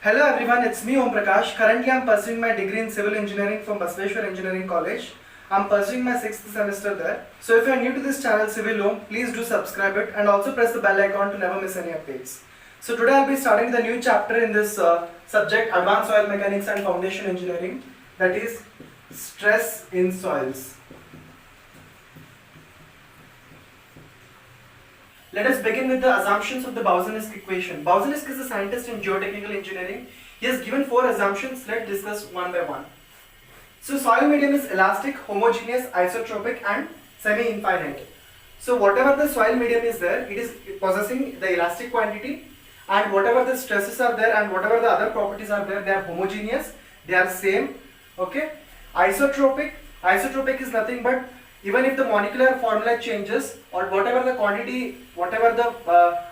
Hello everyone, it's me Om Prakash. Currently I'm pursuing my degree in civil engineering from Basveshwar Engineering College. I'm pursuing my 6th semester there. So if you are new to this channel Civil Om, please do subscribe it and also press the bell icon to never miss any updates. So today I'll be starting with a new chapter in this subject, Advanced Soil Mechanics and Foundation Engineering, that is Stress in Soils. Let us begin with the assumptions of the Boussinesq equation. Boussinesq is a scientist in geotechnical engineering. He has given 4 assumptions. Let's discuss one by one. So soil medium is elastic, homogeneous, isotropic and semi-infinite. So whatever the soil medium is there, it is possessing the elastic quantity, and whatever the stresses are there and whatever the other properties are there, they are homogeneous, they are same. Okay. Isotropic is nothing but even if the molecular formula changes or whatever the quantity, whatever the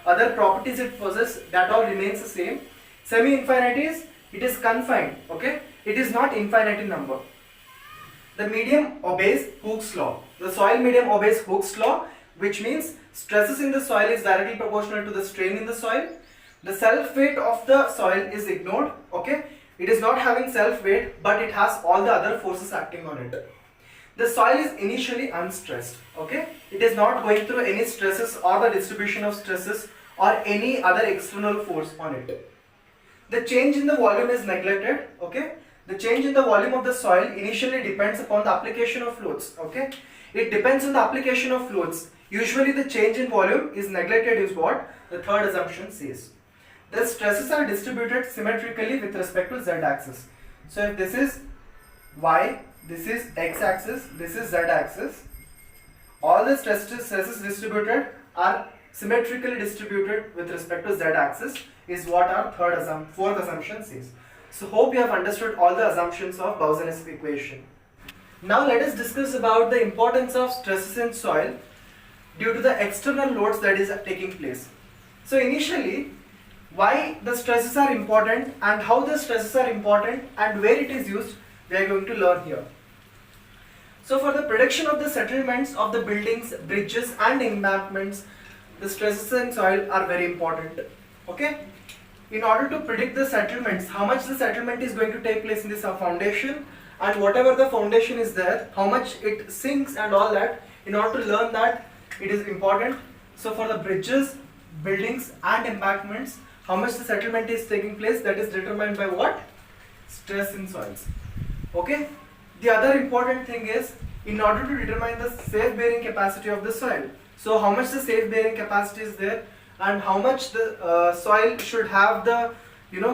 other properties it possesses, that all remains the same. Semi-infinite is, it is confined, okay? It is not infinite in number. The medium obeys Hooke's law. The soil medium obeys Hooke's law, which means stresses in the soil is directly proportional to the strain in the soil. The self-weight of the soil is ignored, okay? It is not having self-weight, but it has all the other forces acting on it. The soil is initially unstressed, okay? It is not going through any stresses or the distribution of stresses or any other external force on it. The change in the volume is neglected, okay? The change in the volume of the soil initially depends upon the application of loads, okay? It depends on the application of loads. Usually the change in volume is neglected is what the third assumption says. The stresses are distributed symmetrically with respect to z-axis. So if this is y, this is x-axis, this is z-axis, all the stresses distributed are symmetrically distributed with respect to z-axis is what our fourth assumption says. So hope you have understood all the assumptions of Boussinesq equation. Now let us discuss about the importance of stresses in soil due to the external loads that is taking place. So initially, why the stresses are important and how the stresses are important and where it is used, we are going to learn here. So for the prediction of the settlements of the buildings, bridges and embankments, the stresses in soil are very important. Okay? In order to predict the settlements, how much the settlement is going to take place in this foundation, and whatever the foundation is there, how much it sinks and all that, in order to learn that, it is important. So for the bridges, buildings and embankments, how much the settlement is taking place, that is determined by what? Stress in soils. Okay? The other important thing is, in order to determine the safe bearing capacity of the soil. So how much the safe bearing capacity is there and how much the soil should have the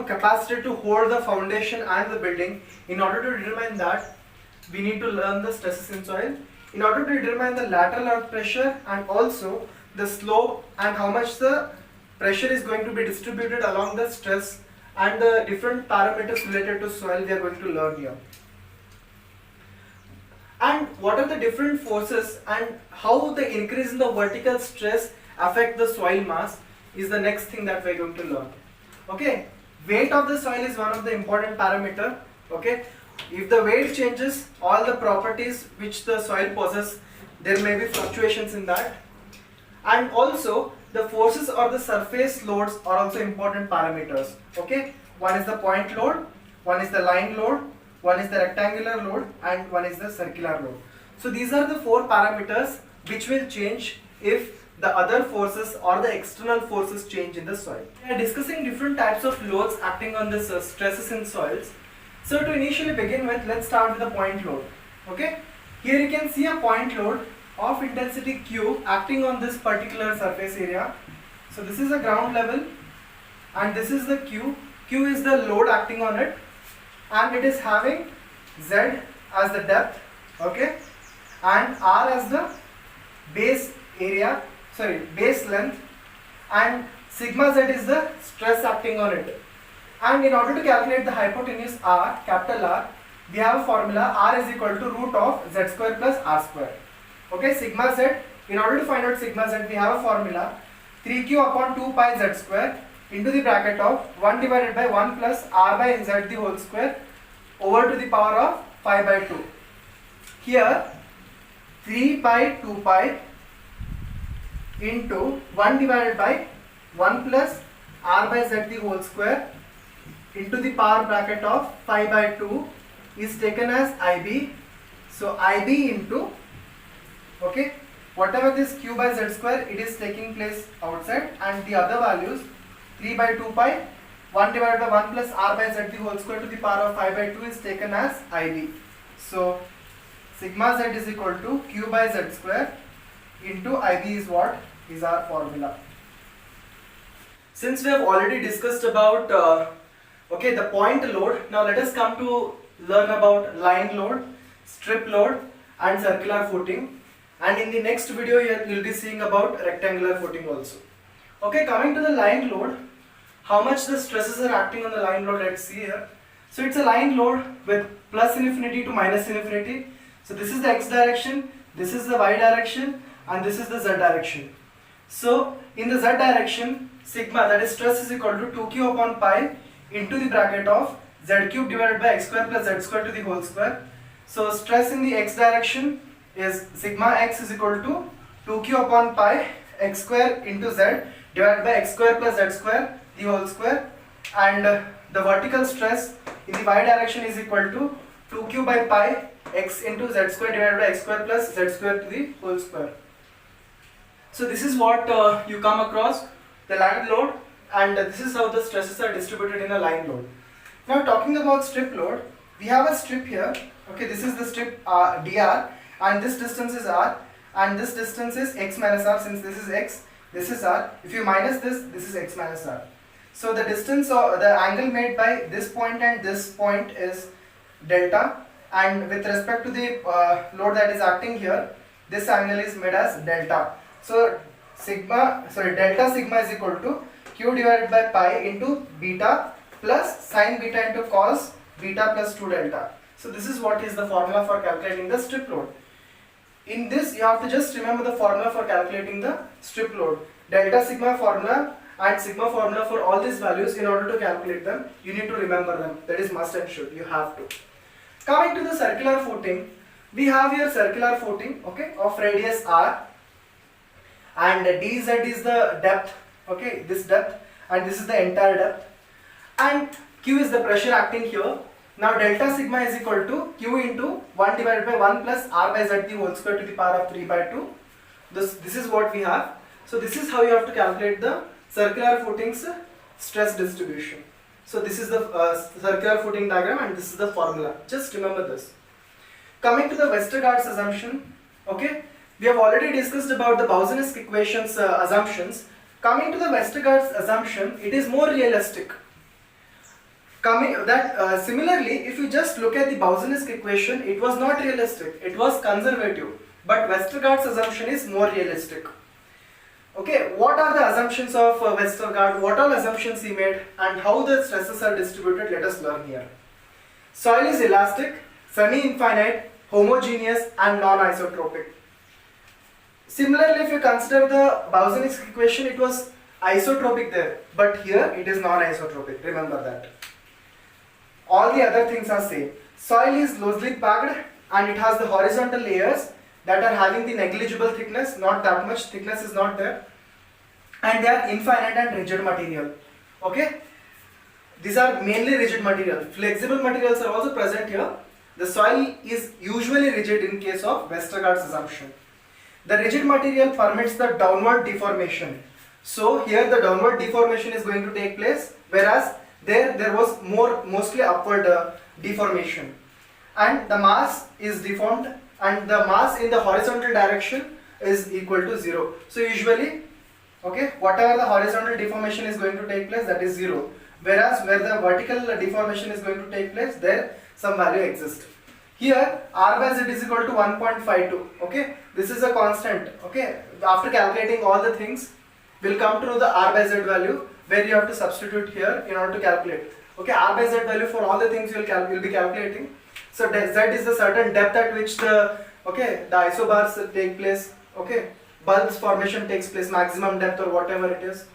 capacity to hold the foundation and the building. In order to determine that, we need to learn the stresses in soil. In order to determine the lateral earth pressure and also the slope and how much the pressure is going to be distributed along the stress and the different parameters related to soil, we are going to learn here. And what are the different forces and how the increase in the vertical stress affect the soil mass is the next thing that we are going to learn. Okay, weight of the soil is one of the important parameter. Okay, if the weight changes, all the properties which the soil possesses, there may be fluctuations in that. And also the forces or the surface loads are also important parameters. Okay, one is the point load, one is the line load, one is the rectangular load and one is the circular load. So these are the 4 parameters which will change if the other forces or the external forces change in the soil. We are discussing different types of loads acting on this stresses in soils. So to initially begin with, let's start with the point load. Okay, here you can see a point load of intensity Q acting on this particular surface area. So this is a ground level and this is the Q. Q is the load acting on it, and it is having Z as the depth, okay, and R as the base length, and sigma Z is the stress acting on it. And in order to calculate the hypotenuse R, capital R, we have a formula R is equal to root of Z square plus R square. Okay, sigma Z, in order to find out sigma Z, we have a formula 3q upon 2 pi Z square into the bracket of 1 divided by 1 plus R by Z the whole square over to the power of 5 by 2. Here 3 pi 2 pi into 1 divided by 1 plus R by Z the whole square into the power bracket of 5 by 2 is taken as IB. So IB into, okay, whatever this q by z square, it is taking place outside, and the other values 3 by 2 pi 1 divided by 1 plus r by z the whole square to the power of 5 by 2 is taken as IB. So sigma z is equal to q by z square into IB is what is our formula. Since we have already discussed about okay, the point load, now let us come to learn about line load, strip load and circular footing, and in the next video you will be seeing about rectangular footing also. Okay, coming to the line load, how much the stresses are acting on the line load, let's see here. So it's a line load with plus infinity to minus infinity. So this is the x direction, this is the y direction, and this is the z direction. So in the z direction, sigma, that is stress, is equal to 2q upon pi into the bracket of z cube divided by x square plus z square to the whole square. So stress in the x direction is sigma x is equal to 2q upon pi x square into z divided by x square plus z square the whole square, and the vertical stress in the y direction is equal to 2q by pi x into z square divided by x square plus z square to the whole square. So this is what you come across, the line load, and this is how the stresses are distributed in a line load. Now talking about strip load, we have a strip here. Okay, this is the strip dr, and this distance is r, and this distance is x minus r. Since this is x, this is r. If you minus this, this is x minus r. So the distance or the angle made by this point and this point is delta, and with respect to the load that is acting here, this angle is made as delta. So delta sigma is equal to q divided by pi into beta plus sine beta into cos beta plus 2 delta. So this is what is the formula for calculating the strip load. In this you have to just remember the formula for calculating the strip load. Delta sigma formula and sigma formula for all these values, in order to calculate them, you need to remember them. That is must and should, you have to. Coming to the circular footing, we have here circular footing, okay, of radius r, and dz is the depth, okay, this depth, and this is the entire depth, and q is the pressure acting here. Now delta sigma is equal to q into 1 divided by 1 plus r by z the whole square to the power of 3 by 2. This is what we have. So this is how you have to calculate the circular footing's stress distribution. So this is the circular footing diagram, and this is the formula. Just remember this. Coming to the Westergaard's assumption, okay, we have already discussed about the Boussinesq equations assumptions. Coming to the Westergaard's assumption, it is more realistic. Similarly, if you just look at the Boussinesq equation, it was not realistic, it was conservative, but Westergaard's assumption is more realistic. Okay, what are the assumptions of Westergaard, what all assumptions he made, and how the stresses are distributed, let us learn here. Soil is elastic, semi-infinite, homogeneous and non-isotropic. Similarly, if you consider the Boussinesq equation, it was isotropic there, but here it is non-isotropic, remember that. All the other things are same. Soil is loosely packed and it has the horizontal layers that are having the negligible thickness, not that much thickness is not there, and they are infinite and rigid material. Okay, these are mainly rigid material. Flexible materials are also present here. The soil is usually rigid in case of Westergaard's assumption. The rigid material permits the downward deformation. So here the downward deformation is going to take place, whereas there was mostly upward deformation, and the mass is deformed, and the mass in the horizontal direction is equal to 0. So usually, okay, whatever the horizontal deformation is going to take place, that is 0, whereas where the vertical deformation is going to take place, there some value exists. Here r by z is equal to 1.52. okay, this is a constant. Okay, after calculating all the things, we'll come to know the r by z value, where you have to substitute here in order to calculate. Okay, r by z value for all the things you'll be calculating. So z is the certain depth at which the isobars take place. Okay, bulbs formation takes place, maximum depth or whatever it is.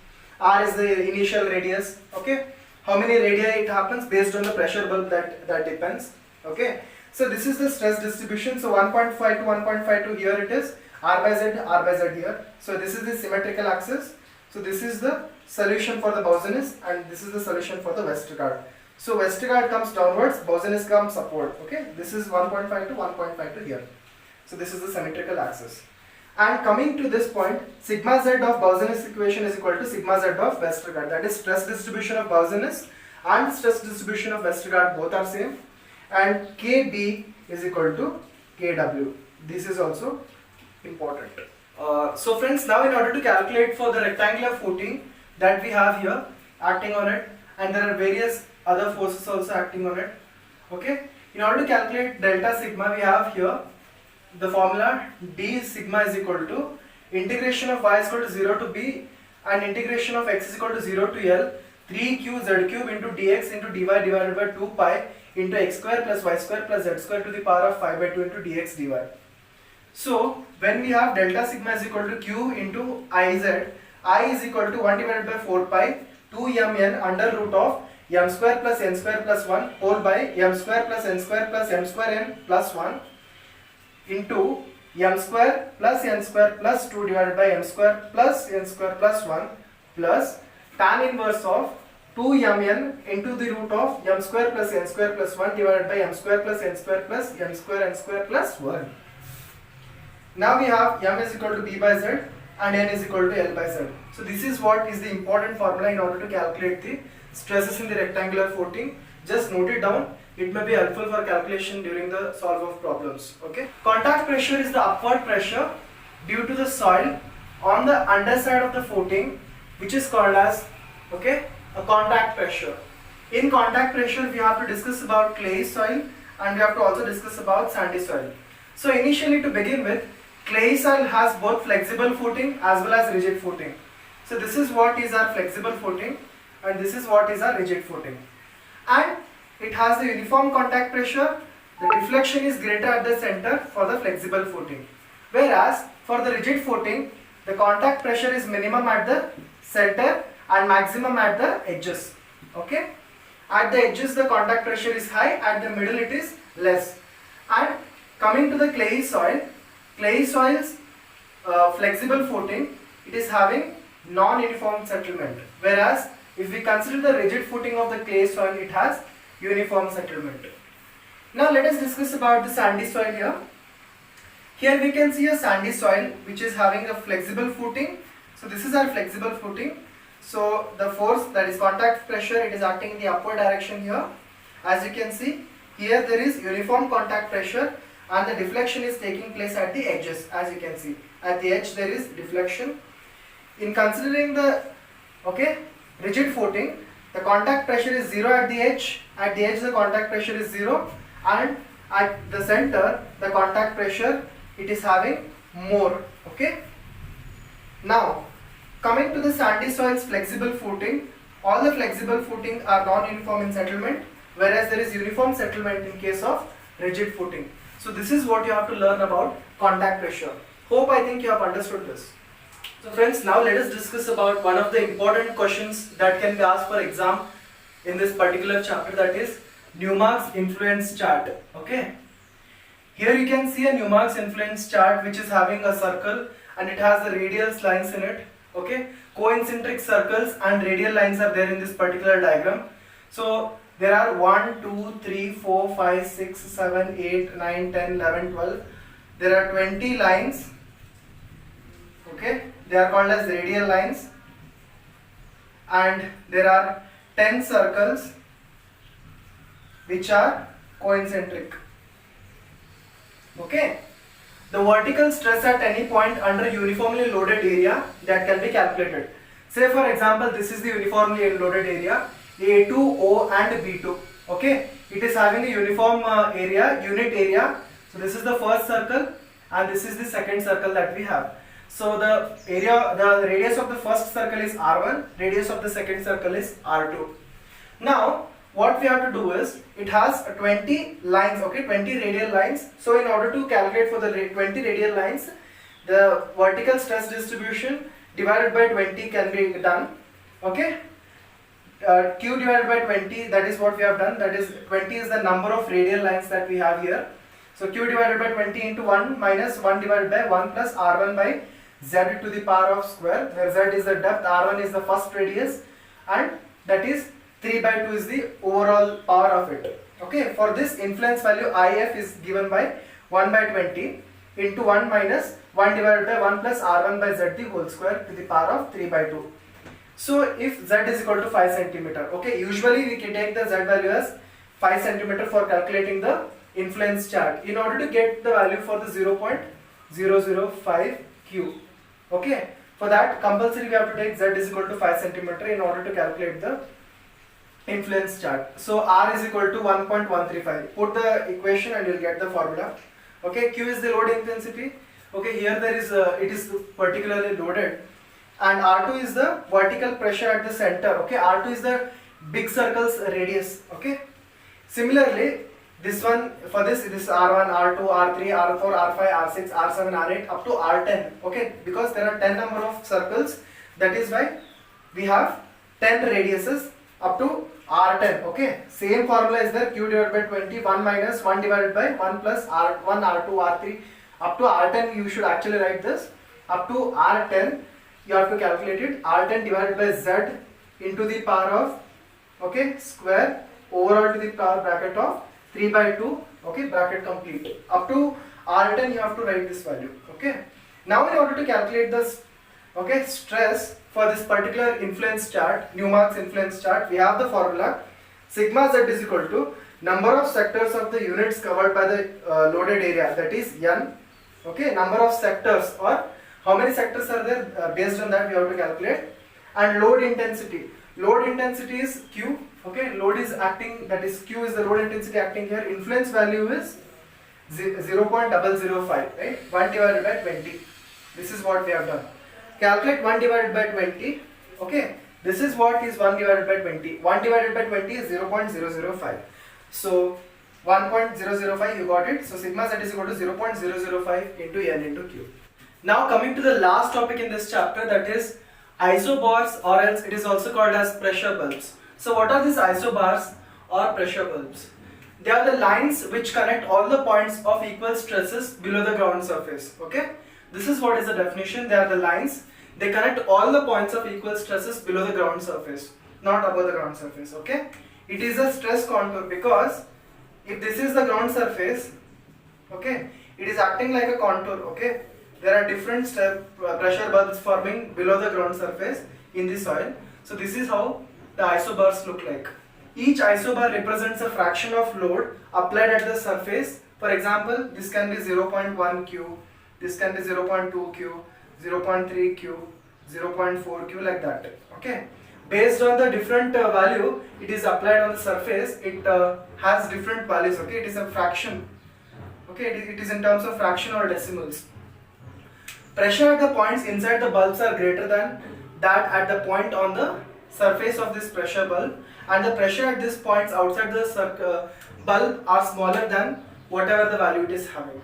R is the initial radius. Okay, how many radii it happens based on the pressure bulb, that depends. Okay, so this is the stress distribution. So 1.5 to 1.52 here it is, r by z here. So this is the symmetrical axis. So this is the solution for the Boussinesq, and this is the solution for the Westergaard. So Westergaard comes downwards, Boussinesq comes upward. Okay, this is 1.5 to 1.5 to here. So this is the symmetrical axis. And coming to this point, sigma z of Boussinesq equation is equal to sigma z of Westergaard. That is stress distribution of Boussinesq and stress distribution of Westergaard both are same. And Kb is equal to Kw. This is also important. So friends, now in order to calculate for the rectangular footing that we have here acting on it, and there are various other forces also acting on it. Okay, in order to calculate delta sigma, we have here the formula d sigma is equal to integration of y is equal to 0 to b and integration of x is equal to 0 to l 3q z cube into dx into dy divided by 2 pi into x square plus y square plus z square to the power of 5 by 2 into dx dy. So when we have delta sigma is equal to q into iz, I is equal to 1 divided by 4 pi 2 mn under root of m square plus n square plus 1 whole by m square plus n square plus m square n plus 1 into m square plus n square plus 2 divided by m square plus n square plus 1 plus tan inverse of 2 mn into the root of m square plus n square plus 1 divided by m square plus n square plus m square n square plus 1. Now we have m is equal to b by z and n is equal to l by z. So this is what is the important formula in order to calculate the stresses in the rectangular footing. Just note it down. It may be helpful for calculation during the solve of problems. Okay. Contact pressure is the upward pressure due to the soil on the underside of the footing, which is called as a contact pressure. In contact pressure, we have to discuss about clay soil and we have to also discuss about sandy soil. So initially, to begin with, clay soil has both flexible footing as well as rigid footing. So this is what is our flexible footing and this is what is our rigid footing. And it has the uniform contact pressure. The deflection is greater at the center for the flexible footing. Whereas for the rigid footing, the contact pressure is minimum at the center and maximum at the edges. Okay. At the edges the contact pressure is high, at the middle it is less. And coming to the clay soil's flexible footing, it is having non-uniform settlement. Whereas if we consider the rigid footing of the clay soil, it has uniform settlement. Now let us discuss about the sandy soil here. Here we can see a sandy soil which is having a flexible footing. So this is our flexible footing. So the force, that is contact pressure, it is acting in the upward direction here. As you can see, here there is uniform contact pressure and the deflection is taking place at the edges. As you can see, at the edge there is deflection. In considering the rigid footing, the contact pressure is 0 at the edge the contact pressure is 0, and at the center the contact pressure, it is having more. Okay. Now coming to the sandy soil's flexible footing, all the flexible footing are non-uniform in settlement, whereas there is uniform settlement in case of rigid footing. So this is what you have to learn about contact pressure. I think you have understood this. So friends, now let us discuss about one of the important questions that can be asked for exam in this particular chapter, that is Newmark's influence chart. Okay. Here you can see a Newmark's influence chart which is having a circle and it has the radial lines in it. Okay. Concentric circles and radial lines are there in this particular diagram. So there are 1, 2, 3, 4, 5, 6, 7, 8, 9, 10, 11, 12. There are 20 lines. Okay. They are called as radial lines. And there are 10 circles which are concentric. Okay. The vertical stress at any point under uniformly loaded area that can be calculated. Say for example, this is the uniformly loaded area A2, O and B2. Okay. It is having a uniform unit area. So this is the first circle and this is the second circle that we have. So the radius of the first circle is R1, radius of the second circle is R2. Now what we have to do is, it has 20 lines, 20 radial lines. So in order to calculate for the 20 radial lines, the vertical stress distribution divided by 20 can be done. Okay. Q divided by 20, that is what we have done, that is 20 is the number of radial lines that we have here. So Q divided by 20 into 1 minus 1 divided by 1 plus R1 by Z to the power of square, where Z is the depth, R1 is the first radius, and that is 3 by 2 is the overall power of it. Okay, for this influence value IF is given by 1 by 20 into 1 minus 1 divided by 1 plus R1 by Z the whole square to the power of 3 by 2. So if Z is equal to 5 centimeter, okay, usually we can take the Z value as 5 centimeter for calculating the influence charge in order to get the value for the 0.005 Q. Okay, for that compulsory we have to take Z is equal to 5 centimeter in order to calculate the influence charge. So R is equal to 1.135. Put the equation and you'll get the formula. Okay, Q is the load intensity. Okay, here there is it is particularly loaded, and R2 is the vertical pressure at the center. Okay, R2 is the big circle's radius. Okay, similarly this one, for this it is R1, R2, R3, R4, R5, R6, R7, R8 up to R10. Okay, because there are 10 number of circles, that is why we have 10 radiuses up to R10. Okay, same formula is there, Q divided by 20, 1 minus 1 divided by 1 plus R1, R2, R3 up to R10. You should actually write this up to R10. You have to calculate it, R10 divided by Z into the power of, okay, square overall to the power bracket of 3 by 2, okay, bracket complete. Up to R10 you have to write this value. Okay, now in order to calculate this, okay, stress for this particular influence chart, Newmark's influence chart, we have the formula sigma Z is equal to number of sectors of the units covered by the loaded area, that is N. Okay, number of sectors, or how many sectors are there, based on that we have to calculate, and load intensity. Load intensity is Q. Okay, load is acting, that is Q is the load intensity acting here. Influence value is 0.005, right? 1 divided by 20. This is what we have done. Calculate 1 divided by 20. Okay, this is what is 1 divided by 20. 1 divided by 20 is 0.005. So 1.005, you got it. So sigma Z is equal to 0.005 into N into Q. Now coming to the last topic in this chapter, that is isobars, or else it is also called as pressure bulbs. So what are these isobars or pressure bulbs? They are the lines which connect all the points of equal stresses below the ground surface. Okay, this is what is the definition. They are the lines, they connect all the points of equal stresses below the ground surface, not above the ground surface. Okay, it is a stress contour because if this is the ground surface, okay, it is acting like a contour. Okay, there are different pressure bulbs forming below the ground surface in the soil. So this is how the isobars look like. Each isobar represents a fraction of load applied at the surface. For example, this can be 0.1 Q, this can be 0.2 Q, 0.3 Q, 0.4 Q, like that. Okay, based on the different value it is applied on the surface, it has different values. Okay, it is a fraction. Okay, it is in terms of fraction or decimals. Pressure at the points inside the bulbs are greater than that at the point on the surface of this pressure bulb, and the pressure at these points outside the bulb are smaller than whatever the value it is having.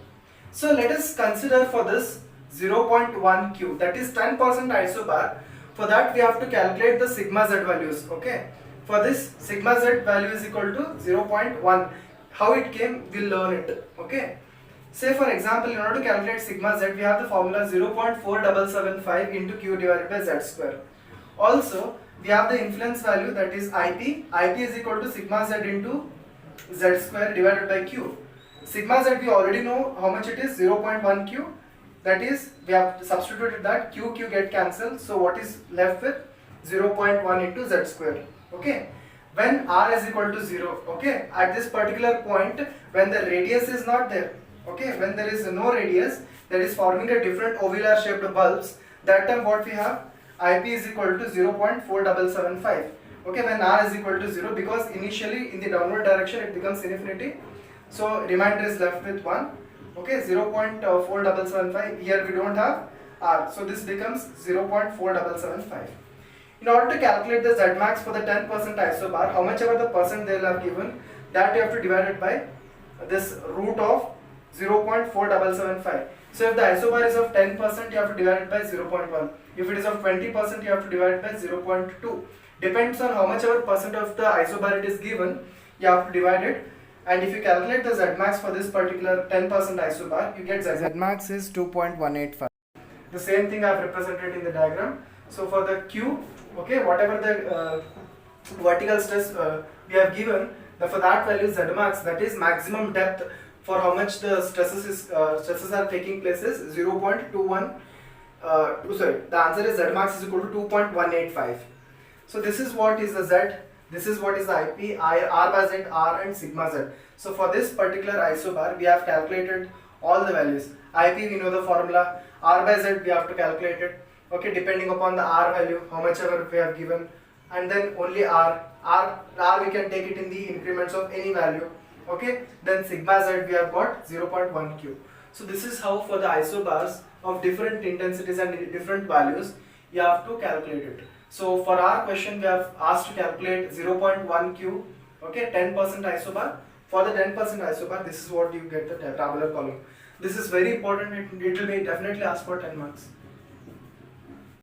So let us consider for this 0.1 Q, that is 10% isobar. For that we have to calculate the sigma Z values. Okay, for this sigma Z value is equal to 0.1. How it came, we'll learn it. Okay, say for example, in order to calculate sigma Z, we have the formula 0.4775 into Q divided by Z square. Also we have the influence value, that is IP. IP is equal to sigma Z into Z square divided by Q. Sigma Z we already know how much it is, 0.1 Q. That is, we have substituted that, Q get cancelled. So what is left with 0.1 into Z square. Okay, when R is equal to 0, okay, at this particular point when the radius is not there, okay, when there is no radius, that is forming a different ovular shaped bulbs, that time what we have, IP is equal to 0.4775. Okay, when R is equal to 0, because initially in the downward direction it becomes infinity, so remainder is left with 1. Okay, 0.4775. Here we don't have R, so this becomes 0.4775. In order to calculate the Z max for the 10% isobar, how much ever the percent they will have given, that you have to divide it by this root of 0.4775. So if the isobar is of 10%, you have to divide it by 0.1. If it is of 20%, you have to divide it by 0.2. Depends on how much ever percent of the isobar it is given, you have to divide it. And if you calculate the Z max for this particular 10% isobar, you get Z max is 2.185. The same thing I have represented in the diagram. So for the Q, okay, whatever the vertical stress we have given, for that value Z max, that is maximum depth for how much the stresses are taking place, is 0.21. Sorry, the answer is Z max is equal to 2.185. So this is what is the Z, this is what is the IP, R by Z, R and sigma Z. So for this particular isobar, we have calculated all the values. IP we know the formula, R by Z we have to calculate it. Okay, depending upon the R value, how much ever we have given, and then only R we can take it in the increments of any value. Okay, then sigma Z we have got 0.1 Q. So this is how for the isobars of different intensities and different values you have to calculate it. So for our question we have asked to calculate 0.1 Q, okay, 10% isobar. For the 10% isobar, this is what you get, the tabular column. This is very important, it will be definitely asked for 10 marks.